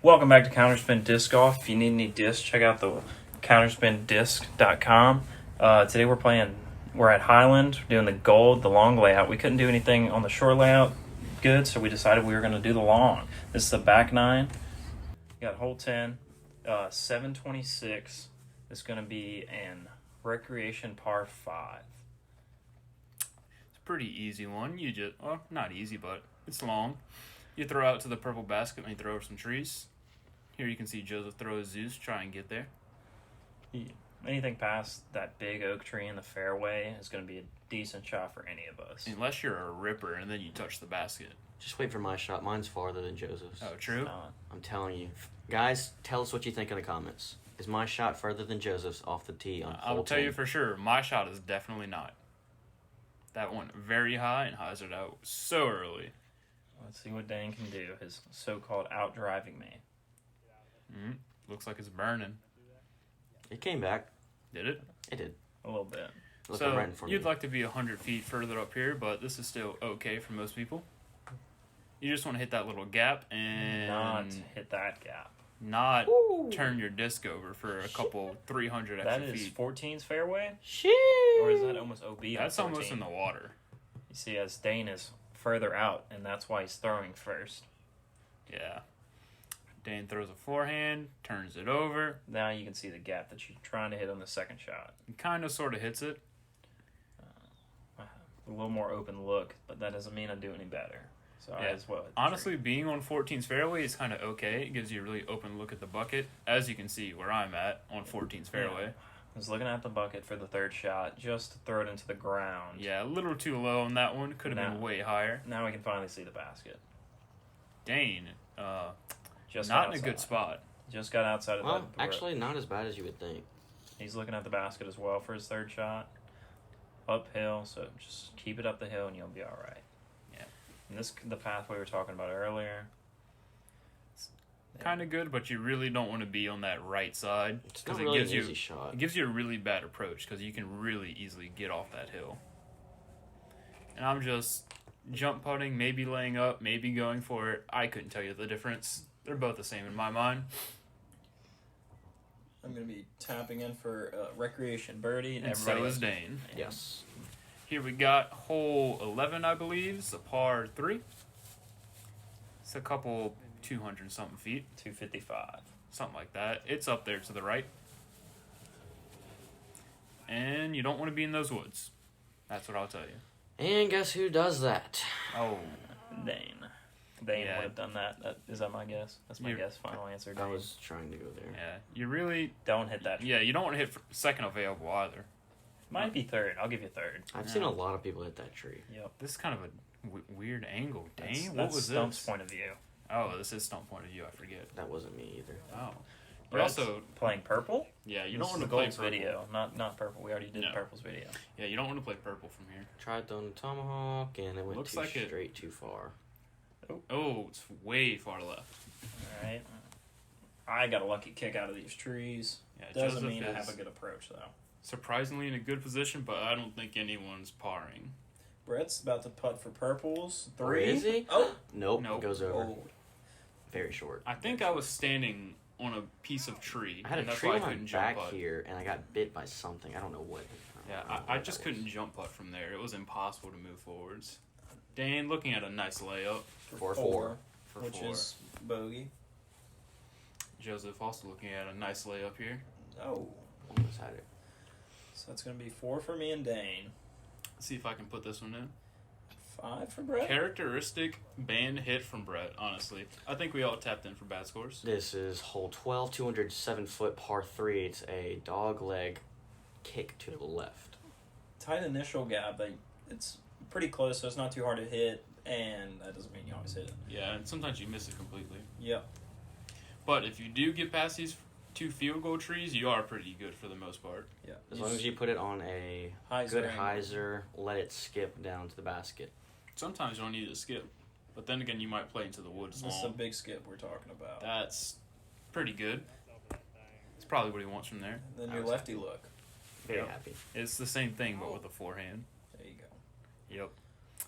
Welcome back to Counterspin Disc Golf. If you need any discs, check out the counterspindisc.com. Today we're at Highland, doing the gold, the long layout. We couldn't do anything on the short layout good, so we decided we were going to do the long. This is the back nine. You got hole 10, 726. This is going to be an recreation par 5. It's a pretty easy one. Not easy, but it's long. You throw out to the purple basket and you throw over some trees. Here you can see Joseph throw a Zeus, try and get there. Anything past that big oak tree in the fairway is going to be a decent shot for any of us. Unless you're a ripper and then you touch the basket. Just wait for my shot. Mine's farther than Joseph's. Oh, true? I'm telling you. Guys, tell us what you think in the comments. Is my shot further than Joseph's off the tee on hole I'll tell 10? you for sure, my shot is definitely not. That went very high and hyzered out so early. Let's see what Dane can do, his so-called out-driving me. Looks like it's burning. It came back. Did it? It did. A little bit. Looking So right in front you'd of me. like to be 100 feet further up here, but this is still okay for most people. You just want to hit that little gap and Not hit that gap. not turn your disc over for a couple 300 extra That is feet. 14's fairway? Sheesh. Or is that almost OB on That's 14? almost in the water. You see, as Dane is further out, and that's why he's throwing first. Yeah. Dane throws a forehand, turns it over, Now you can see the gap that you're trying to hit on the second shot. and kind of sort of hits it. A little more open look, but that doesn't mean I do any better. So I Yeah. as well. Honestly, being on 14's fairway is kind of okay. It gives you a really open look at the bucket, as you can see where I'm at on 14's fairway. I was looking at the bucket for the third shot, just to throw it into the ground. Yeah, a little too low on that one. Could have been way higher. Now we can finally see the basket. Dane, Just not got in a good outside. spot. Just got outside of Well, the actually, not as bad as you would think. He's looking at the basket as well for his third shot. Uphill, so just keep it up the hill and you'll be all right. Yeah. And this the path we were talking about earlier. Kind of good, but you really don't want to be on that right side. It's not Because really an easy shot. It gives you a really bad approach because you can really easily get off that hill. And I'm just jump putting, maybe laying up, maybe going for it. I couldn't tell you the difference. They're both the same in my mind. I'm going to be tapping in for recreation birdie, And so is Dane. Yes. Here we got hole 11, I believe. It's a par 3. It's a couple 200-something feet. 255. Something like that. It's up there to the right. And you don't want to be in those woods. That's what I'll tell you. And guess who does that? Oh, Dane. Dane Yeah. would have done that. Is that my guess? That's my guess. Final answer. Dane. I was trying to go there. yeah. You really... Don't hit that. Yeah, you don't want to hit second available either. Might be third. I'll give you third. I've seen a lot of people hit that tree. Yep. This is kind of a weird angle. Dang, what That's was Stump's this? point of view. Oh, this is Stump point of view. I forget. That wasn't me either. Oh. But Brett's also, playing purple. yeah, you This don't is want the to play Gold's purple. video, not purple. We already did No. purple's video. Yeah, you don't want to play purple from here. Tried throwing the tomahawk, and it went Looks too like it- straight too far. Oh, it's way far left. All right. I got a lucky kick out of these trees. Yeah, Doesn't Joseph mean I is have a good approach though. surprisingly in a good position, but I don't think anyone's parring. Brett's about to putt for purples. Oh, 3. is he? Oh. Nope. Nope. Goes over. Oh. Very short. I think I was standing on a piece of tree, I had a and that's tree why I on my couldn't jump back putt. here, and I got bit by something. I don't know what. Yeah, don't know I what just that was. couldn't jump putt from there. It was impossible to move forwards. Dane looking at a nice layup For 4-4. for which 4. is bogey. Joseph also looking at a nice layup here. Oh. Almost had it. So that's going to be 4 for me and Dane. Let's see if I can put this one in. 5 for Brett. Characteristic band hit from Brett, honestly. I think we all tapped in for bad scores. This is hole 12, 207-foot par 3. It's a dog leg kick to the left. Tight initial gap, but it's pretty close, so it's not too hard to hit, and that doesn't mean you always hit it. Yeah, and sometimes you miss it completely. Yep. But if you do get past these 2 field goal trees, you are pretty good for the most part. Yeah. As long as you put it on a Hyzer good angle. hyzer, let it skip down to the basket. Sometimes you don't need to skip. But then again, you might play into the woods This is a long. big skip we're talking about. That's pretty good. It's probably what he wants from there. Then your lefty look. Very Yep. happy. It's the same thing, but with a forehand. There you go. Yep.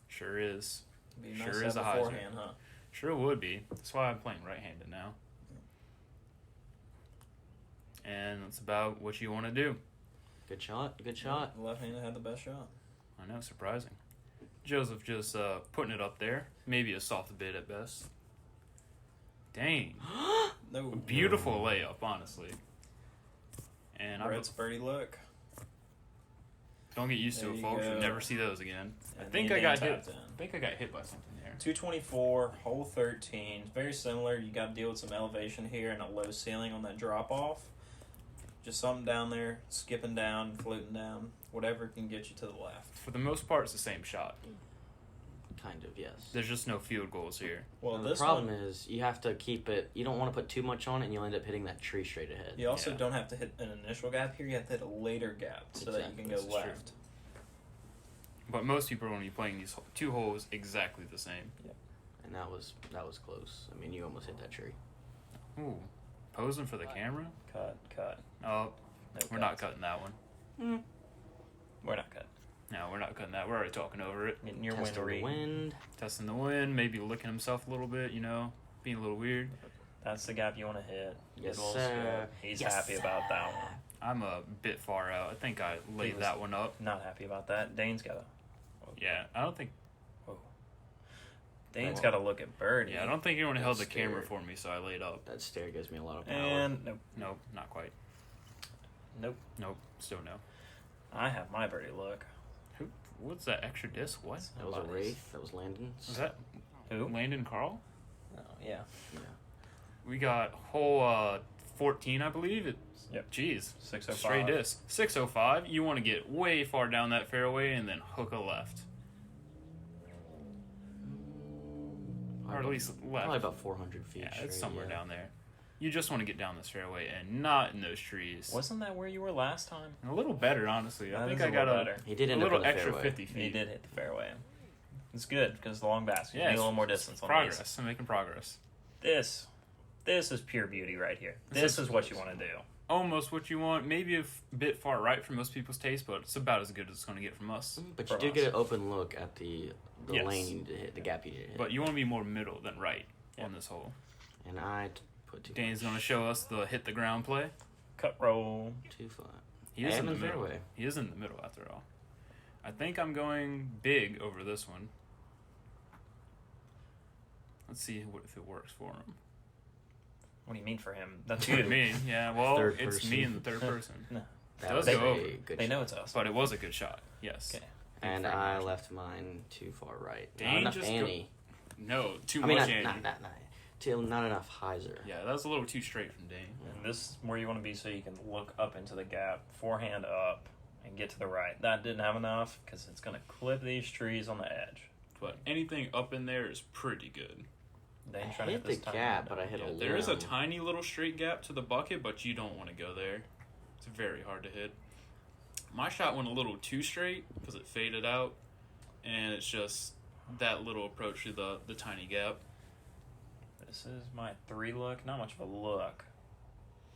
Sure is. Be Sure nice to is have a a hyzer. forehand, huh? Sure would be. That's why I'm playing right-handed now. And that's about what you want to do. Good shot. Good shot. The left-handed had the best shot. I know, surprising. Joseph just putting it up there. Maybe a soft bit at best. Dang. No. Beautiful layup, honestly. And Brett's birdie look. don't get used to There it, you folks. go. You'll never see those again. I And think then I got tapped hit. in. I think I got hit by something there. 224, hole 13. Very similar. You got to deal with some elevation here and a low ceiling on that drop off. Just something down there, skipping down, floating down, whatever can get you to the left. For the most part, it's the same shot. Kind of, yes. There's just no field goals here. Well, The this problem one, is you have to keep it. You don't want to put too much on it, and you'll end up hitting that tree straight ahead. you also Yeah. don't have to hit an initial gap here. You have to hit a later gap so that you can go This is true. left. But most people are going to be playing these two holes exactly the same. And that was close. I mean, you almost hit that tree. Ooh, posing for the camera? Cut. Oh, No we're not cuts. cutting that one. We're not cutting. No, we're not cutting that. We're already talking over it. Getting your Testing wind the read. wind. Testing the wind, maybe licking himself a little bit, being a little weird. That's the gap you want to hit. Yes, Little sir. strip. He's Yes, happy about that one. I'm a bit far out. I think I laid was- that one up. Not happy about that. Dane's got to. Yeah, I don't think. Dane's got to look at birdie. Yeah, I don't think anyone held the That's camera fair. for me, so I laid up. That stair gives me a lot of power. And nope. Nope, not quite. Nope. Nope, still no. I have my birdie look. What's that extra disc? What? That was a Wraith. That was Landon's. Was that Who? Landon Carl? Oh, yeah. Yeah. We got hole 14, I believe. Yep. Jeez. 605. Straight disc. 605. You want to get way far down that fairway and then hook a left. Or at least left. Probably about 400 feet. Yeah, straight, it's somewhere yeah. down there. You just want to get down this fairway and not in those trees. Wasn't that where you were last time? A little better, honestly. I That think is I got little a better. He did end up little in the extra fairway. 50 feet. He did hit the fairway. It's good because the long basket. Yeah, You need it's a little more distance on progress. I'm making progress. these. This is pure beauty right here. This is what you want to do. Almost what you want. Maybe a bit far right for most people's taste, but it's about as good as it's going to get from us. But For you do us. get an open look at the Yes. lane you need to hit, the gap you need to hit. But you want to be more middle than right on this hole. And I put too Dane's going to show us the hit the ground play. Cut roll. too flat. He is And in the the middle. fairway. He is in the middle after all. I think I'm going big over this one. Let's see if it works for him. What do you mean for him? That's What you. do you mean? Yeah, well, Third it's person. me in the third person. No. That Does was go a over. good They shot. know it's us. But it was a good shot. Yes. Okay. And Thank you very I much. left mine too far right. Dane Not enough just Annie. No, too I mean, much not, Annie. not enough Heiser. Yeah, that was a little too straight from Dane. And this is where you want to be so you can look up into the gap, forehand up, and get to the right. That didn't have enough because it's going to clip these trees on the edge. But anything up in there is pretty good. Dane's I trying to hit hit this the tiny gap, window. but I hit a limb. There is a tiny little straight gap to the bucket, but you don't want to go there. It's very hard to hit. My shot went a little too straight because it faded out, and it's just that little approach to the tiny gap. This is my 3 look. Not much of a look,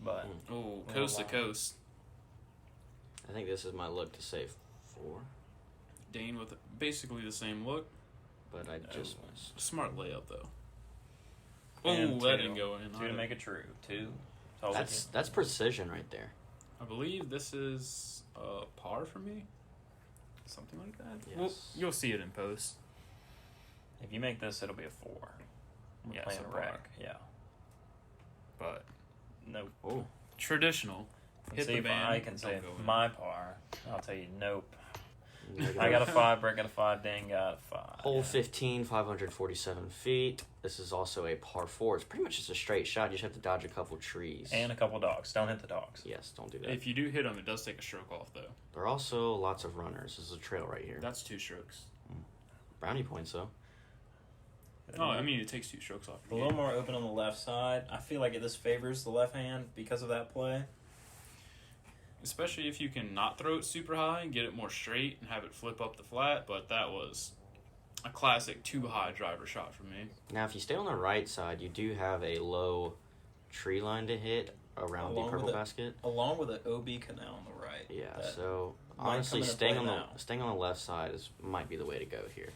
but Oh, Yeah, coast to wow. coast. I think this is my look to save 4, Dane with basically the same look. but I just missed. Smart layup though. And Oh, that two. didn't go in. 2 to make it true. 2. Tells That's precision right there. I believe this is par for me. Something like that. Yes. Well, you'll see it in post. if you make this, it'll be a 4. We're Yeah, playing so a par. rack. Yeah. But Nope. Oh, traditional. Hit See the if van, I can don't save go in. my par. I'll tell you, nope. negative. I got a 5, Brett got a 5, Dane got a 5. Hole 15, 547 feet. This is also a par 4. It's pretty much just a straight shot. You just have to dodge a couple trees. And a couple dogs. Don't hit the dogs. Yes, don't do that. If you do hit them, it does take a stroke off though. There are also lots of runners. This is a trail right here. That's 2 strokes. Brownie points, though. Oh, I mean, it takes 2 strokes off. A little more open on the left side. I feel like this favors the left hand because of that play. Especially if you can not throw it super high and get it more straight and have it flip up the flat. But that was a classic too high driver shot for me. Now, if you stay on the right side, you do have a low tree line to hit around Along the purple with it. basket. Along with an OB canal on the right. Yeah, That so might honestly, come into staying play on now. the left side might be the way to go here.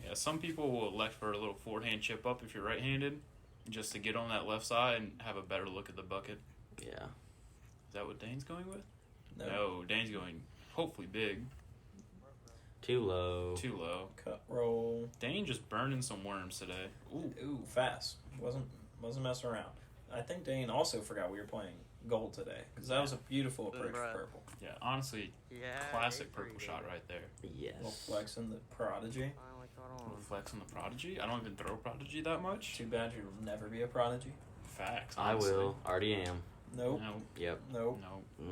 Yeah, some people will elect for a little forehand chip up if you're right-handed, just to get on that left side and have a better look at the bucket. Yeah. Is that what Dane's going with? No. No, Dane's going hopefully big. Too low. Too low. Cut roll. Dane just burning some worms today. Ooh. Ooh, fast. Wasn't messing around. I think Dane also forgot we were playing gold today because that was a beautiful approach for purple. Yeah, honestly, classic purple shot right there. Yes. Little flex in the prodigy. Little flex on the prodigy. I don't even throw prodigy that much. Too bad you'll never be a prodigy. Facts. I Honestly. will. Already am. Nope. No. Yep. Nope. No.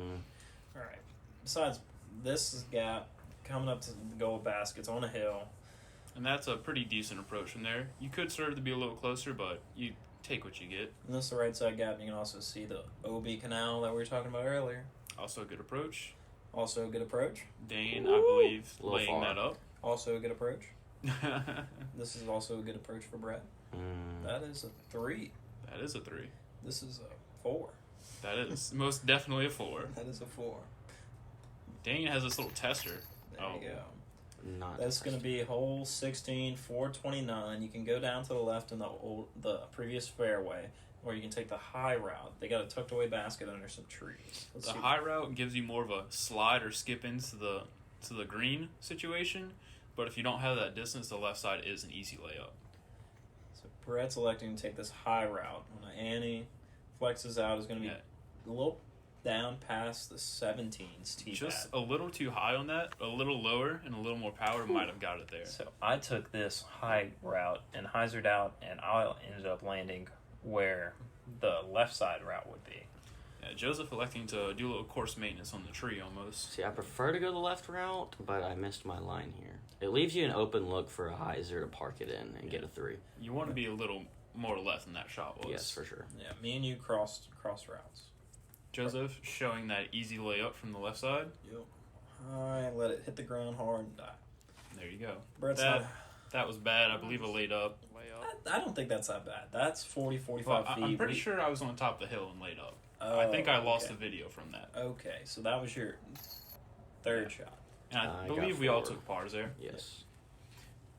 All right. Besides, this is gap coming up to the gold baskets on a hill. And that's a pretty decent approach from there. You could serve to be a little closer, but you take what you get. And this is the right side gap. You can also see the OB canal that we were talking about earlier. Also a good approach. Also a good approach. Dane, I believe, A little laying far. that up. Also a good approach. This is also a good approach for Brett. That is a 3. That is a 3. This is a 4. That is most definitely a 4. That is a 4. Dane has this little tester. There you go. Not. That's going to be hole 16, 429. You can go down to the left in the previous fairway, or you can take the high route. They got a tucked away basket under some trees. The high route gives you more of a slide or skip into the green situation, but if you don't have that distance, the left side is an easy layup. So Brett's electing to take this high route. When Annie flexes out, is going to be a little down past the 17s tee Just pad. a little too high on that, a little lower, and a little more power might have got it there. So I took this high route and hyzered out, and I ended up landing where the left side route would be. Yeah, Joseph electing to do a little course maintenance on the tree almost. See, I prefer to go the left route, but I missed my line here. It leaves you an open look for a hyzer to park it in and get a 3. You want to be a little more left than that shot was. Yes, for sure. Yeah, me and you crossed routes. Joseph showing that easy layup from the left side. Yep. I let it hit the ground hard and die. There you go. Brett's That was bad. I believe I laid up. I don't think that's that bad. That's 40, 45 Well, feet. I'm pretty sure I was on top of the hill and laid up. I think I lost the video from that. Okay, so that was your third shot. And I I got believe we all 4. took pars there. Yes.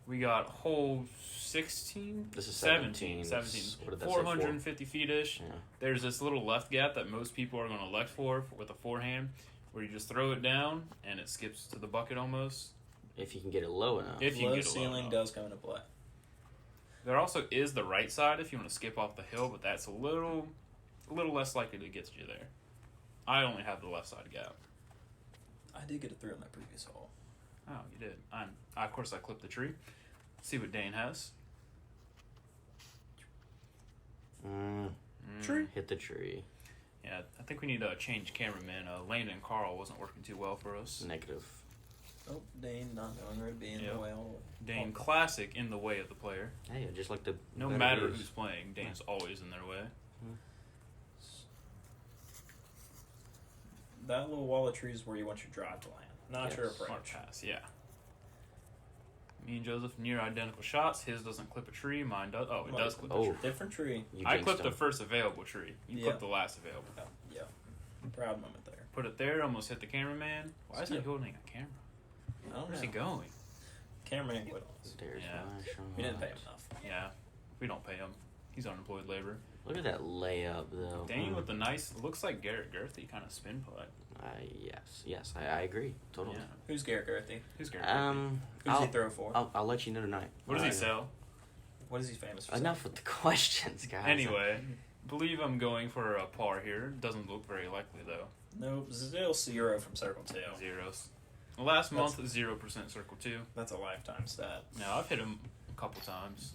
We got hole 16? This is 17. 17. What did that say, 450 feet-ish. Yeah. There's this little left gap that most people are going to elect for with a forehand, where you just throw it down and it skips to the bucket almost. If you can get it low enough. If you Low get a low ceiling enough. does come into play. There also is the right side if you want to skip off the hill, but that's a little less likely to get you there. I only have the left side gap. I did get a 3 on that previous hole. Oh, you did. Of course, I clipped the tree. See what Dane has. Tree. Hit the tree. Yeah, I think we need to change cameraman. Landon and Carl wasn't working too well for us. Negative. Oh, Dane not knowing where to be in Yep. the way all the way. Dane, classic in the way of the player. Hey, I just like the No better matter views. who's playing, Dane's always in their way. That little wall of trees is where you want your drive to land, not your Yes. Smart approach. pass, yeah. Me and Joseph near identical shots. His doesn't clip a tree. Mine does. Oh, it does clip a Oh. tree. Different tree. You I jinxed clipped the him. first available tree. You Yeah. clipped the last available. Yeah. Proud moment there. Put it there. Almost hit the cameraman. Why is he Skip. holding a camera? I don't Where's know. he going? Cameraman quit on us. There's Yeah. my shot. We didn't pay him enough. Yeah, we don't pay him. He's unemployed labor. Look at that layup, though. Dane with the nice, looks like Garrett Gerthy kind of spin putt. Yes, I agree. Totally. Yeah. Who's Garrett Gerthy? Who's Garrett Gerthy? Who's I'll, he throw for? I'll let you know tonight. What does he sell? What is he famous for? Enough with the questions, guys. Anyway, believe I'm going for a par here. Doesn't look very likely though. Nope, still 0 from Circle 2. Zeros. Last month, 0% circle 2. That's a lifetime stat. Now, I've hit him a couple times.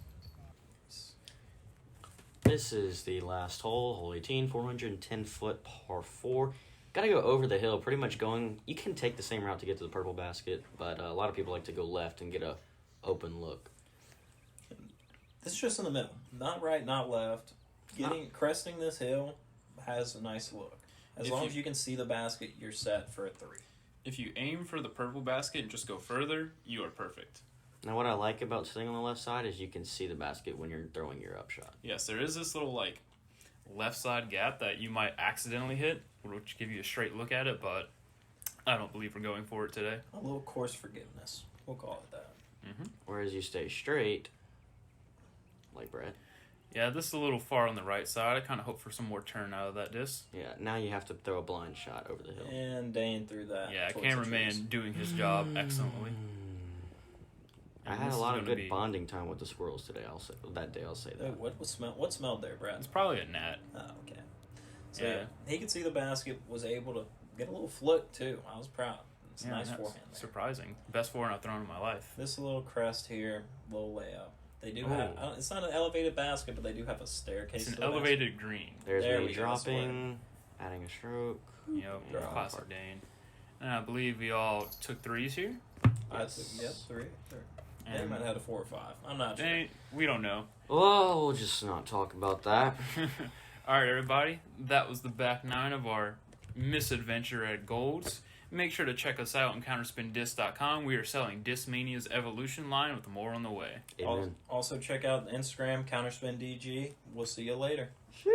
This is the last hole, hole 18, 410 foot par 4. Gotta go over the hill, pretty much going. You can take the same route to get to the purple basket, but a lot of people like to go left and get a open look. It's just in the middle. Not right, not left. Cresting this hill has a nice look. As long as you can see the basket, you're set for a 3. If you aim for the purple basket and just go further, you are perfect. Now, what I like about sitting on the left side is you can see the basket when you're throwing your upshot. Yes, there is this little left side gap that you might accidentally hit, which give you a straight look at it, but I don't believe we're going for it today. A little course forgiveness. We'll call it that. Mm-hmm. Whereas you stay straight, like Brad. Yeah, this is a little far on the right side. I kind of hope for some more turn out of that disc. Yeah, now you have to throw a blind shot over the hill. And Dane threw that. Yeah, towards the trees. cameraman doing his job excellently. I And had this a is lot of gonna good be- bonding time with the squirrels today. I'll say that. What smelled there, Brad? It's probably a gnat. Oh, okay. So Yeah. he could see the basket, was able to get a little flick too. I was proud. It's a nice that's forehand there. surprising. Best forehand I've thrown in my life. This little crest here, little layup. They do Oh. have. It's not an elevated basket, but they do have a staircase. It's to an the elevated green. There's There me we go, that's dropping, adding a stroke. Yep, Yeah. classic Dane. And I believe we all took threes here. Basket. Yep, three. They And might have had a 4 or 5. I'm not sure. Dane, we don't know. Well, we'll just not talk about that. All right, everybody. That was the back nine of our misadventure at Golds. Make sure to check us out on counterspindisc.com. We are selling Discmania's Evolution line with more on the way. Amen. Also check out Instagram, CounterspinDG. We'll see you later. Sheesh.